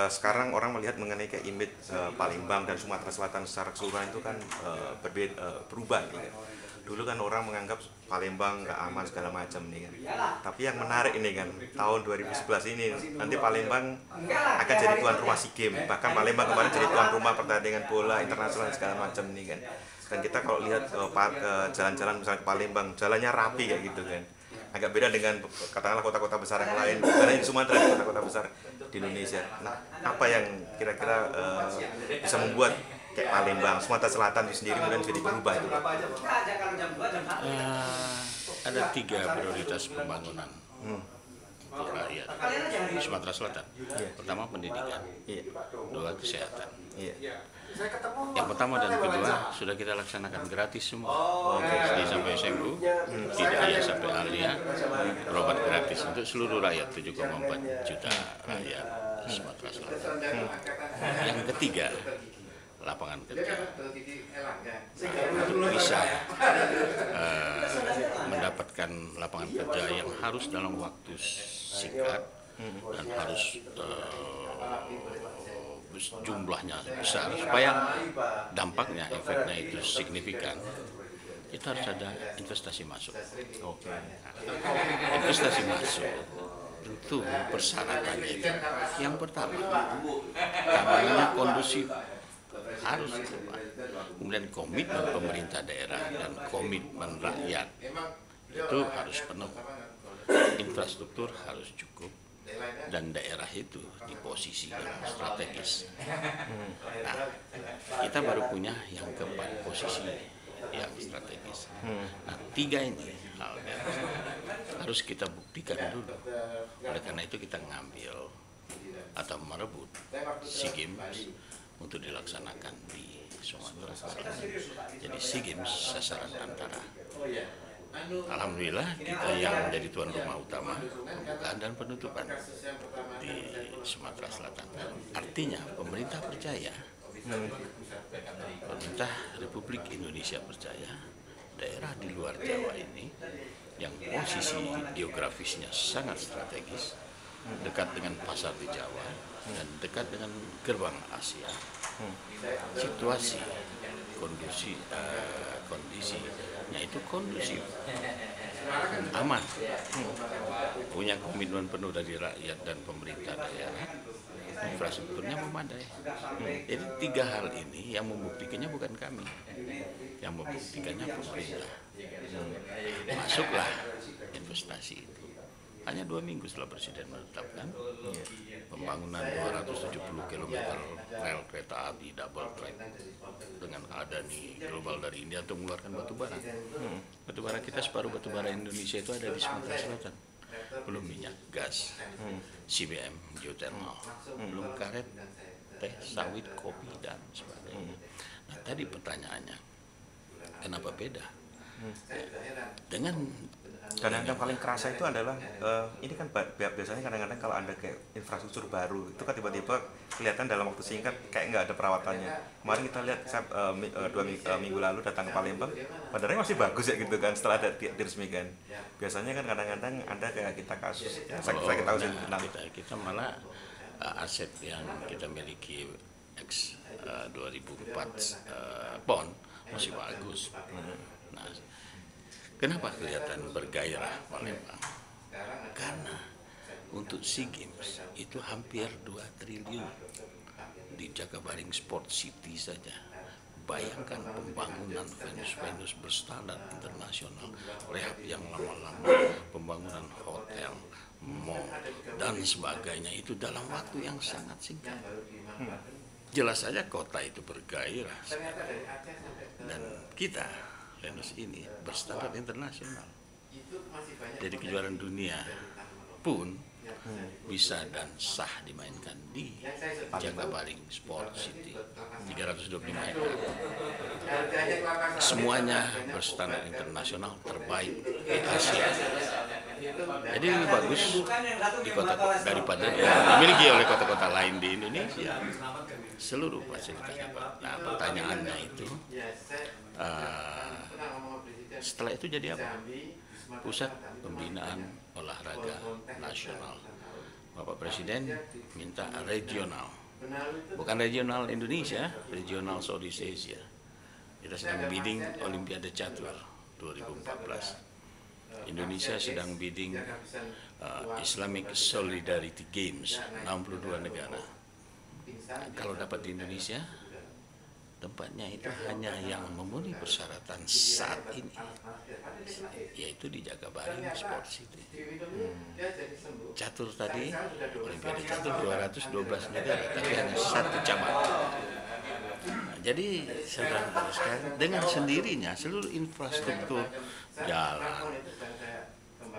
Sekarang orang melihat mengenai kayak image Palembang dan Sumatera Selatan secara keseluruhan itu kan berubah nih kan. Dulu kan orang menganggap Palembang nggak aman segala macam nih kan. Tapi yang menarik ini kan tahun 2011 ini nanti Palembang akan jadi tuan rumah SEA Games. Bahkan Palembang kemarin jadi tuan rumah pertandingan bola internasional segala macam nih kan. Dan kita kalau lihat jalan-jalan misalnya ke Palembang, jalannya rapi kayak gitu kan. Agak beda dengan katakanlah kota-kota besar yang lain, karena di Sumatera, kota-kota besar di Indonesia. Nah, apa yang kira-kira bisa membuat kayak Palembang, Sumatera Selatan itu sendiri kemudian jadi berubah itu? Ada 3 prioritas pembangunan untuk rakyat Sumatera Selatan. Pertama pendidikan, 2 kesehatan. Yang pertama dan kedua sudah kita laksanakan gratis semua. SD sampai SMU, tidak hanya sampai alia, berobat gratis untuk seluruh rakyat 7,4 juta rakyat Sumatera Selatan. Yang ketiga, lapangan kerja. Untuk bisa mendapatkan lapangan kerja yang harus dalam waktu singkat dan harus jumlahnya besar supaya dampaknya, efeknya itu signifikan, kita harus ada investasi masuk. Investasi masuk tentu persyaratannya itu yang pertama keamanannya kondusif harus berubah. Kemudian komitmen pemerintah daerah dan komitmen rakyat itu harus penuh. Infrastruktur harus cukup dan daerah itu di posisi yang strategis. Nah, kita baru punya yang keempat, posisi yang strategis. Nah, 3 ini halnya harus kita buktikan dulu. Oleh karena itu kita ngambil atau merebut SEA Games untuk dilaksanakan di Sumatera Selatan. Jadi SEA Games sasaran antara. Alhamdulillah kita yang menjadi tuan rumah utama pembukaan dan penutupan di Sumatera Selatan. Artinya pemerintah percaya, pemerintah Republik Indonesia percaya daerah di luar Jawa ini yang posisi geografisnya sangat strategis, dekat dengan pasar di Jawa dan dekat dengan gerbang Asia, situasi kondisinya itu kondusif, aman, punya komitmen penuh dari rakyat dan pemerintah daerah, infrastrukturnya memadai. Jadi 3 hal ini yang membuktikannya bukan kami, yang membuktikannya pemerintah. Masuklah investasi itu. Hanya 2 minggu setelah Presiden menetapkan pembangunan 270 km rel kereta api double track dengan Adani Global dari India untuk mengeluarkan batubara. Batubara kita separuh batubara Indonesia itu ada di Sumatera Selatan. Belum minyak, gas, CBM, geothermal, belum karet, teh, sawit, kopi, dan sebagainya. Nah, tadi pertanyaannya, kenapa beda? Dengan Dan yang paling kerasa itu adalah ini kan biasanya kadang-kadang kalau ada kayak infrastruktur baru itu kan tiba-tiba kelihatan dalam waktu singkat kayak nggak ada perawatannya. Kemarin kita lihat 2 minggu lalu datang ke Palembang, bandaranya masih bagus ya gitu kan setelah ada diresmikan. Biasanya kan kadang-kadang ada kayak kita kasus saya tahu sih kita malah aset yang kita miliki X 2004 PON masih bagus. Nah, kenapa kelihatan bergairah Palembang? Karena untuk SEA Games itu hampir 2 triliun di Jakabaring Sport City saja. Bayangkan pembangunan venus-venus berstandar internasional, rehab yang lama-lama, pembangunan hotel, mall, dan sebagainya itu dalam waktu yang sangat singkat. Jelas saja kota itu bergairah sekarang. Dan kita Venus ini berstandar internasional. Jadi kejuaraan dunia pun bisa dan sah dimainkan di Jakabaring Sport City 325 hektar. Semuanya berstandar internasional terbaik di Asia. Jadi lebih bagus di daripada dimiliki oleh kota-kota lain di Indonesia. Seluruh fasilitasnya. Nah, pertanyaannya itu setelah itu jadi apa? Pusat Pembinaan Olahraga Nasional. Bapak Presiden minta regional, bukan regional Indonesia, regional Southeast Asia. Kita sedang bidding Olimpiade Catur 2014. Indonesia sedang bidding Islamic Solidarity Games 62 negara. Kalau dapat di Indonesia, tempatnya itu hanya yang memenuhi persyaratan saat ini, yaitu di Jakabaring Sport City. Catur tadi, Olimpiade Catur 212 negara, tapi hanya satu cabang. Nah, jadi saudara sekalian, dengan sendirinya seluruh infrastruktur jalan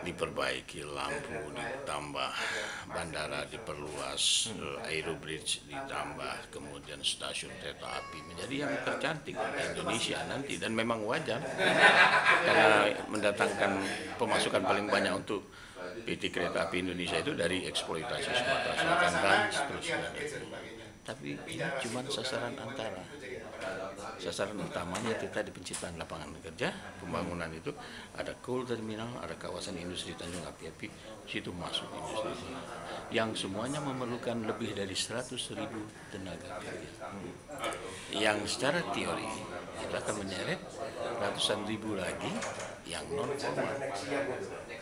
diperbaiki, lampu ditambah, bandara diperluas, aerobridge ditambah, kemudian stasiun kereta api menjadi yang tercantik di Indonesia nanti, dan memang wajar karena mendatangkan pemasukan paling banyak untuk PT Kereta Api Indonesia itu dari eksploitasi Sumatera Selatan dan seterusnya. Tapi ini cuma sasaran antara. Sasaran utamanya itu tadi penciptaan lapangan kerja, pembangunan itu ada coal terminal, ada kawasan industri Tanjung Api-Api, situ masuk industri yang semuanya memerlukan lebih dari 100.000 tenaga kerja. Yang secara teori kita akan menyeret ratusan ribu lagi yang non formal.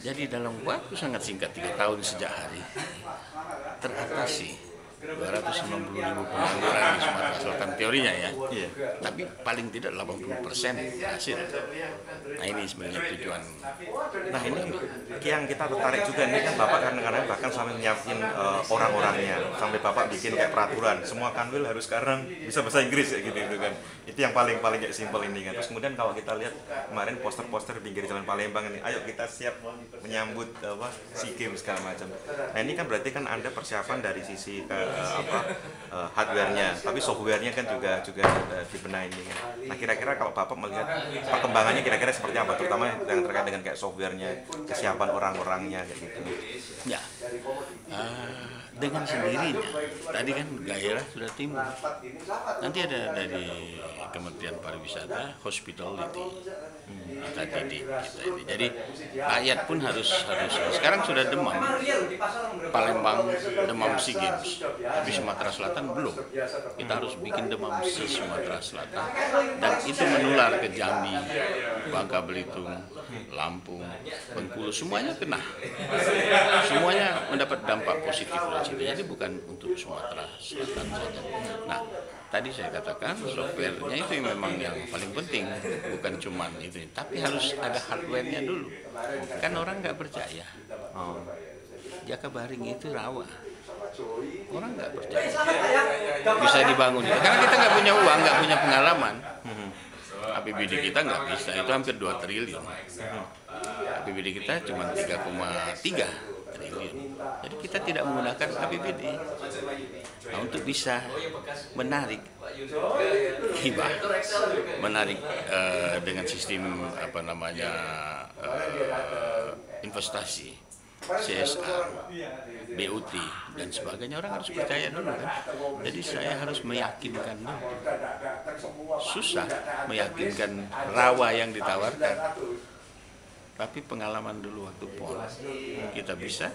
Jadi dalam waktu sangat singkat 3 tahun sejak hari teratasi 260.000 pengangguran di Sumatera Selatan teorinya ya. Iya. Tapi paling tidak 80% hasil. Nah ini sebenarnya tujuan. Nah ini yang kita tertarik juga nih kan Bapak kadang-kadang bahkan sampai nyiapin orang-orangnya, sampai Bapak bikin kayak peraturan semua kanwil harus sekarang bisa bahasa Inggris kayak gitu kan. Itu yang paling kayak simpel ini kan. Terus kemudian kalau kita lihat kemarin poster-poster pinggir jalan Palembang ini, ayo kita siap menyambut SEA Games segala macam. Nah ini kan berarti kan Anda persiapan dari sisi hardware-nya, tapi software-nya kan juga dibenahi ini kan. Nah kira-kira kalau Bapak melihat perkembangannya kira-kira seperti apa, terutama yang terkait dengan kayak software-nya, kesiapan orang-orangnya kayak gitu. Ya, dengan sendirinya. Tadi kan gairah sudah timbul. Nanti ada dari Kementerian Pariwisata, Hospitality. Tadi di kita ini. Jadi rakyat pun harus sekarang sudah demam. Palembang demam SEA Games, tapi Sumatera Selatan belum. Kita harus bikin demam SEA Sumatera Selatan, dan itu menular ke Jambi, Bangka Belitung, Lampung, Bengkulu, semuanya kena. Semuanya mendapat dampak positif dari sini. Jadi bukan untuk Sumatera Selatan saja. Nah, tadi saya katakan softwarenya itu memang yang paling penting, bukan cuman itu, tapi harus ada hardwarenya dulu. Kan orang nggak percaya. Jakabaring itu rawa. Orang nggak percaya bisa dibangun, karena kita nggak punya uang, nggak punya pengalaman. APBD kita nggak bisa, itu hampir 2 triliun. APBD kita cuma 3,3 triliun. Jadi kita tidak menggunakan APBD. Nah, untuk bisa menarik hibah, menarik dengan sistem investasi, CSR, BUT dan sebagainya, orang harus percaya dulu kan. Jadi saya harus meyakinkan dulu. Susah meyakinkan rawa yang ditawarkan. Tapi pengalaman dulu waktu PON kita bisa,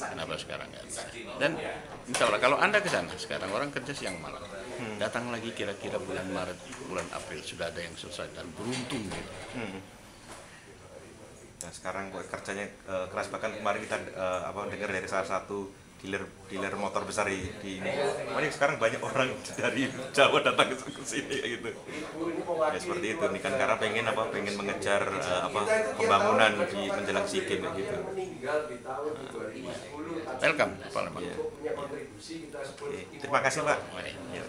kenapa sekarang nggak bisa? Dan insya Allah kalau Anda ke sana sekarang, orang kerja siang malam, datang lagi kira-kira bulan Maret, bulan April sudah ada yang selesai dan beruntung gitu. Nah sekarang kerjanya keras, bahkan kemarin kita dengar dari salah satu dealer motor besar di ini. Makanya sekarang banyak orang dari Jawa datang ke sini gitu. Ya seperti itu nih kan, karena pengen mengejar pembangunan di menjelang SEA Games gitu. Welcome Palembang. Ya. Terima kasih Pak. Ya.